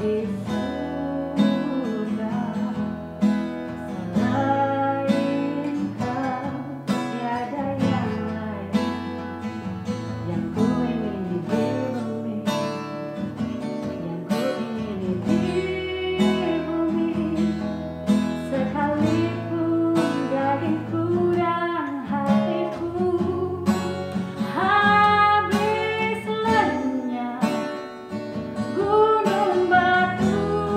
di surga. Selain kau tiada yang lain yang ku ingini di bumi, yang ku ingini di bumi. Sekalipun dagingku dan hatiku habis lenyap, gunung batu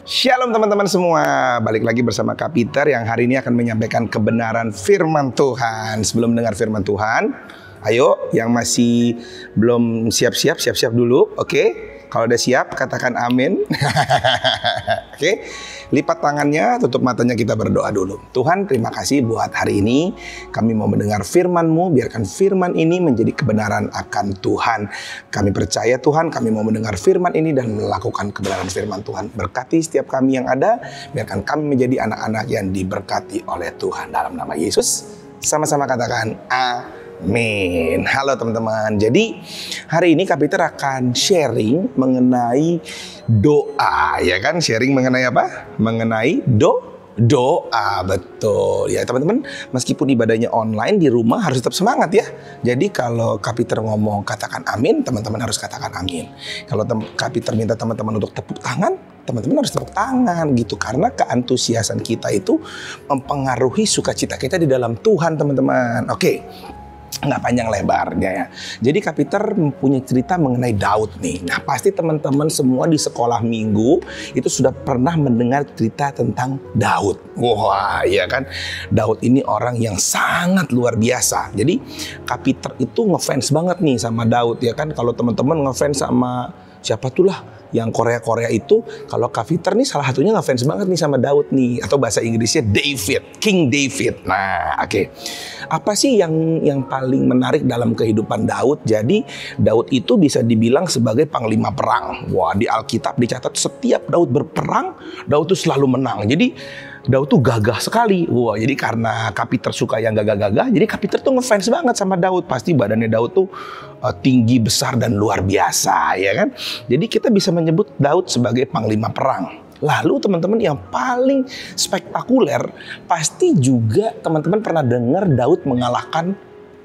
Shalom teman-teman semua, balik lagi bersama Kak Peter yang hari ini akan menyampaikan kebenaran firman Tuhan. Sebelum mendengar firman Tuhan, ayo yang masih belum siap-siap, siap-siap dulu, oke? Kalau udah siap, katakan amin. Oke, lipat tangannya, tutup matanya, kita berdoa dulu. Tuhan, terima kasih buat hari ini. Kami mau mendengar firman-Mu, biarkan firman ini menjadi kebenaran akan Tuhan. Kami percaya Tuhan, kami mau mendengar firman ini dan melakukan kebenaran firman Tuhan. Berkati setiap kami yang ada, biarkan kami menjadi anak-anak yang diberkati oleh Tuhan. Dalam nama Yesus, sama-sama katakan amin. Halo teman-teman. Jadi hari ini Kak Peter akan sharing mengenai doa, ya kan? Sharing mengenai apa? Mengenai doa, betul. Ya teman-teman, meskipun ibadahnya online di rumah harus tetap semangat ya. Jadi kalau Kak Peter ngomong katakan amin, teman-teman harus katakan amin. Kalau Kak Peter minta teman-teman untuk tepuk tangan, teman-teman harus tepuk tangan gitu. Karena keantusiasan kita itu mempengaruhi sukacita kita di dalam Tuhan, teman-teman. Oke. Nggak panjang lebarnya ya. Jadi Kak Peter mempunyai cerita mengenai Daud nih. Nah pasti teman-teman semua di sekolah minggu itu sudah pernah mendengar cerita tentang Daud. Wah ya kan, Daud ini orang yang sangat luar biasa. Jadi Kak Peter itu ngefans banget nih sama Daud ya kan. Kalau teman-teman ngefans sama siapa tuh lah yang Korea itu, kalau Kak Peter nih salah satunya ngefans banget nih sama Daud nih, atau bahasa Inggrisnya David, King David. Nah, oke. Apa sih yang paling menarik dalam kehidupan Daud? Jadi Daud itu bisa dibilang sebagai panglima perang. Wah, di Alkitab dicatat setiap Daud berperang, Daud tuh selalu menang. Jadi Daud tuh gagah sekali. Wah, jadi karena Kak Peter suka yang gagah-gagah, jadi Kak Peter tuh ngefans banget sama Daud. Pasti badannya Daud tuh tinggi, besar, dan luar biasa, ya kan? Jadi kita bisa menyebut Daud sebagai panglima perang. Lalu teman-teman yang paling spektakuler, pasti juga teman-teman pernah dengar Daud mengalahkan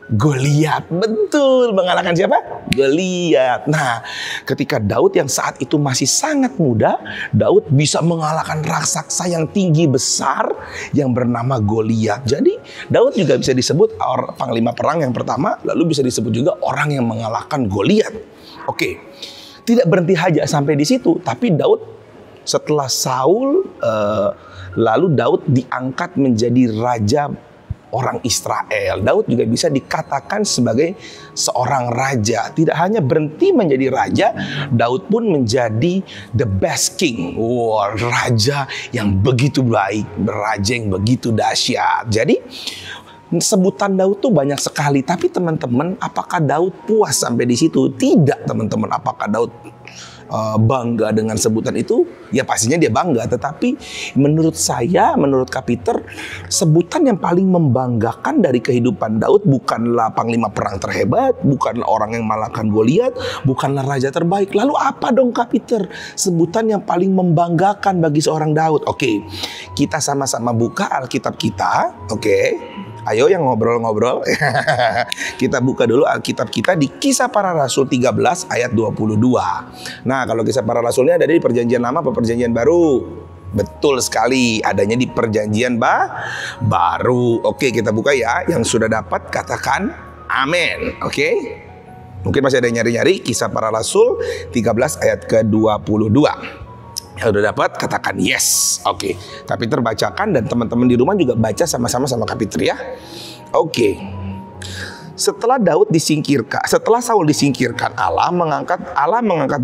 Goliat. Betul, mengalahkan siapa? Goliat. Nah, ketika Daud yang saat itu masih sangat muda, Daud bisa mengalahkan raksasa yang tinggi besar yang bernama Goliat. Jadi, Daud juga bisa disebut panglima perang yang pertama, lalu bisa disebut juga orang yang mengalahkan Goliat. Oke. Tidak berhenti aja sampai di situ, tapi Daud setelah Saul, lalu Daud diangkat menjadi raja orang Israel. Daud juga bisa dikatakan sebagai seorang raja. Tidak hanya berhenti menjadi raja, Daud pun menjadi the best king. Wow, raja yang begitu baik, raja yang begitu dahsyat. Jadi sebutan Daud tuh banyak sekali. Tapi teman-teman, apakah Daud puas sampai di situ? Tidak, teman-teman. Apakah Daud bangga dengan sebutan itu? Ya pastinya dia bangga. Tetapi menurut saya, menurut Kak Peter, sebutan yang paling membanggakan dari kehidupan Daud bukanlah panglima perang terhebat, bukanlah orang yang mengalahkan Goliat, bukanlah raja terbaik. Lalu apa dong Kak Peter sebutan yang paling membanggakan bagi seorang Daud? Oke, kita sama-sama buka Alkitab kita. Oke. Ayo yang ngobrol-ngobrol. Kita buka dulu Alkitab kita di Kisah Para Rasul 13 ayat 22. Nah, kalau Kisah Para Rasulnya ada di Perjanjian Lama atau Perjanjian Baru? Betul sekali, adanya di Perjanjian Baru. Oke, kita buka ya. Yang sudah dapat katakan amin. Oke. Mungkin masih ada yang nyari-nyari Kisah Para Rasul 13 ayat ke-22. Yang udah dapat katakan yes. Oke. Kak Peter bacakan dan teman-teman di rumah juga baca sama-sama sama Kak Peter ya. Oke. Setelah Saul disingkirkan, Allah mengangkat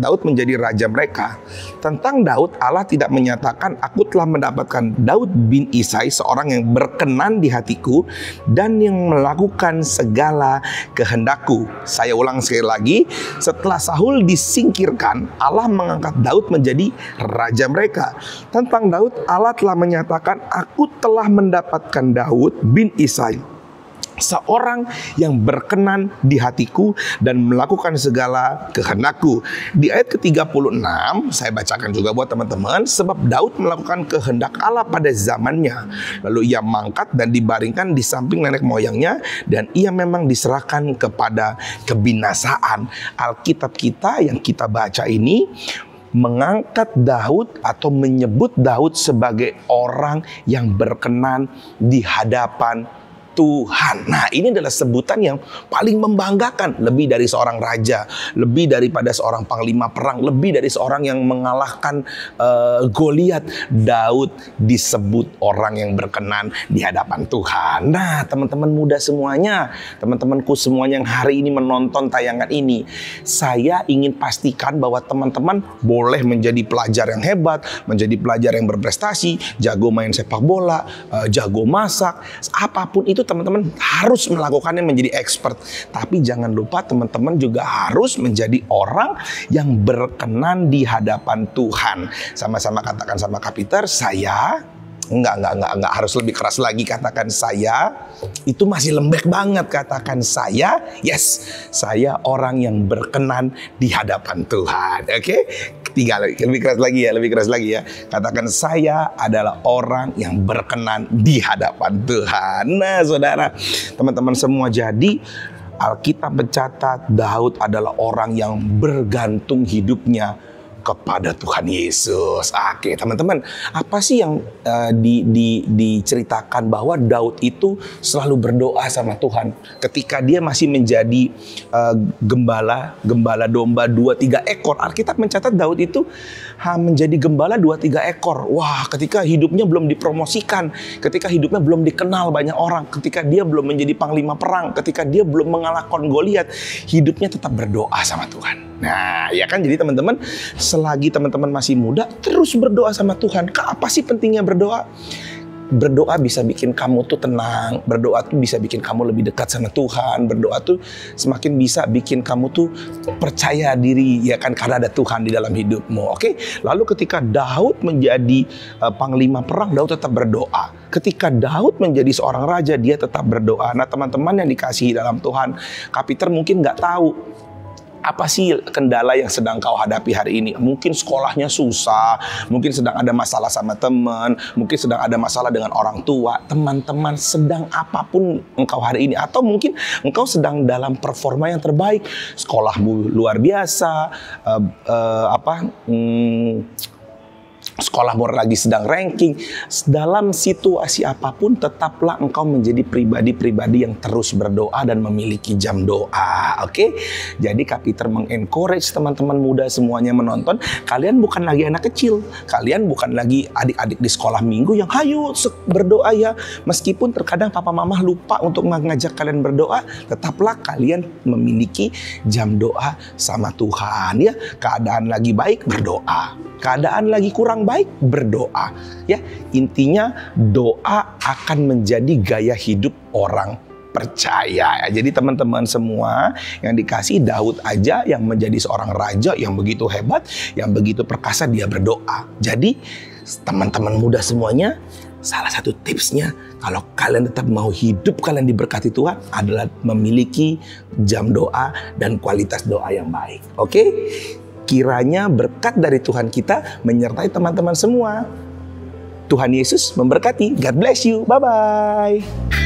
Daud menjadi raja mereka. Tentang Daud, Allah tidak menyatakan, aku telah mendapatkan Daud bin Isai, seorang yang berkenan di hatiku dan yang melakukan segala kehendakku. Saya ulang sekali lagi, setelah Saul disingkirkan, Allah mengangkat Daud menjadi raja mereka. Tentang Daud, Allah telah menyatakan, aku telah mendapatkan Daud bin Isai, seorang yang berkenan di hatiku dan melakukan segala kehendakku. Di ayat ke-36 saya bacakan juga buat teman-teman. Sebab Daud melakukan kehendak Allah pada zamannya, lalu ia mangkat dan dibaringkan di samping nenek moyangnya, dan ia memang diserahkan kepada kebinasaan. Alkitab kita yang kita baca ini mengangkat Daud atau menyebut Daud sebagai orang yang berkenan di hadapan Tuhan. Nah, ini adalah sebutan yang paling membanggakan. Lebih dari seorang raja, lebih daripada seorang panglima perang, lebih dari seorang yang mengalahkan Goliat. Daud disebut orang yang berkenan di hadapan Tuhan. Nah, teman-teman muda semuanya, teman-temanku semuanya yang hari ini menonton tayangan ini, saya ingin pastikan bahwa teman-teman boleh menjadi pelajar yang hebat, menjadi pelajar yang berprestasi, jago main sepak bola, jago masak, apapun itu teman-teman harus melakukannya menjadi expert. Tapi jangan lupa teman-teman juga harus menjadi orang yang berkenan di hadapan Tuhan. Sama-sama katakan sama Kak Peter, saya enggak harus lebih keras lagi, katakan saya. Itu masih lembek banget, katakan saya. Yes, saya orang yang berkenan di hadapan Tuhan. Oke? Ketiga, lebih keras lagi ya. Katakan saya adalah orang yang berkenan di hadapan Tuhan. Nah, saudara, teman-teman semua, jadi Alkitab mencatat Daud adalah orang yang bergantung hidupnya kepada Tuhan Yesus. Oke, teman-teman, apa sih yang diceritakan bahwa Daud itu selalu berdoa sama Tuhan ketika dia masih menjadi gembala domba 2-3 ekor. Alkitab mencatat Daud itu menjadi gembala 2-3 ekor. Wah, ketika hidupnya belum dipromosikan, ketika hidupnya belum dikenal banyak orang, ketika dia belum menjadi panglima perang, ketika dia belum mengalahkan Goliat, hidupnya tetap berdoa sama Tuhan. Nah, ya kan, jadi teman-teman, selagi teman-teman masih muda, terus berdoa sama Tuhan. Apa sih pentingnya berdoa? Berdoa bisa bikin kamu tuh tenang. Berdoa tuh bisa bikin kamu lebih dekat sama Tuhan. Berdoa tuh semakin bisa bikin kamu tuh percaya diri, ya kan, karena ada Tuhan di dalam hidupmu. Oke? Lalu ketika Daud menjadi panglima perang, Daud tetap berdoa. Ketika Daud menjadi seorang raja, dia tetap berdoa. Nah, teman-teman yang dikasihi dalam Tuhan, Kak Peter mungkin nggak tahu apa sih kendala yang sedang kau hadapi hari ini? Mungkin sekolahnya susah, mungkin sedang ada masalah sama teman, mungkin sedang ada masalah dengan orang tua. Teman-teman, sedang apapun engkau hari ini, atau mungkin engkau sedang dalam performa yang terbaik, sekolahmu luar biasa, sekolahmu lagi sedang ranking. Dalam situasi apapun, tetaplah engkau menjadi pribadi-pribadi yang terus berdoa dan memiliki jam doa. Oke? Jadi Kak Peter mengencourage teman-teman muda semuanya menonton. Kalian bukan lagi anak kecil. Kalian bukan lagi adik-adik di sekolah minggu yang hayu berdoa ya. Meskipun terkadang papa mama lupa untuk mengajak kalian berdoa, tetaplah kalian memiliki jam doa sama Tuhan ya. Keadaan lagi baik, berdoa. Keadaan lagi kurang baik, berdoa. Ya, intinya doa akan menjadi gaya hidup orang percaya. Jadi teman-teman semua yang dikasih, Daud aja yang menjadi seorang raja yang begitu hebat, yang begitu perkasa, dia berdoa. Jadi teman-teman muda semuanya, salah satu tipsnya kalau kalian tetap mau hidup kalian diberkati Tuhan adalah memiliki jam doa dan kualitas doa yang baik. Oke? Kiranya berkat dari Tuhan kita menyertai teman-teman semua. Tuhan Yesus memberkati. God bless you. Bye-bye.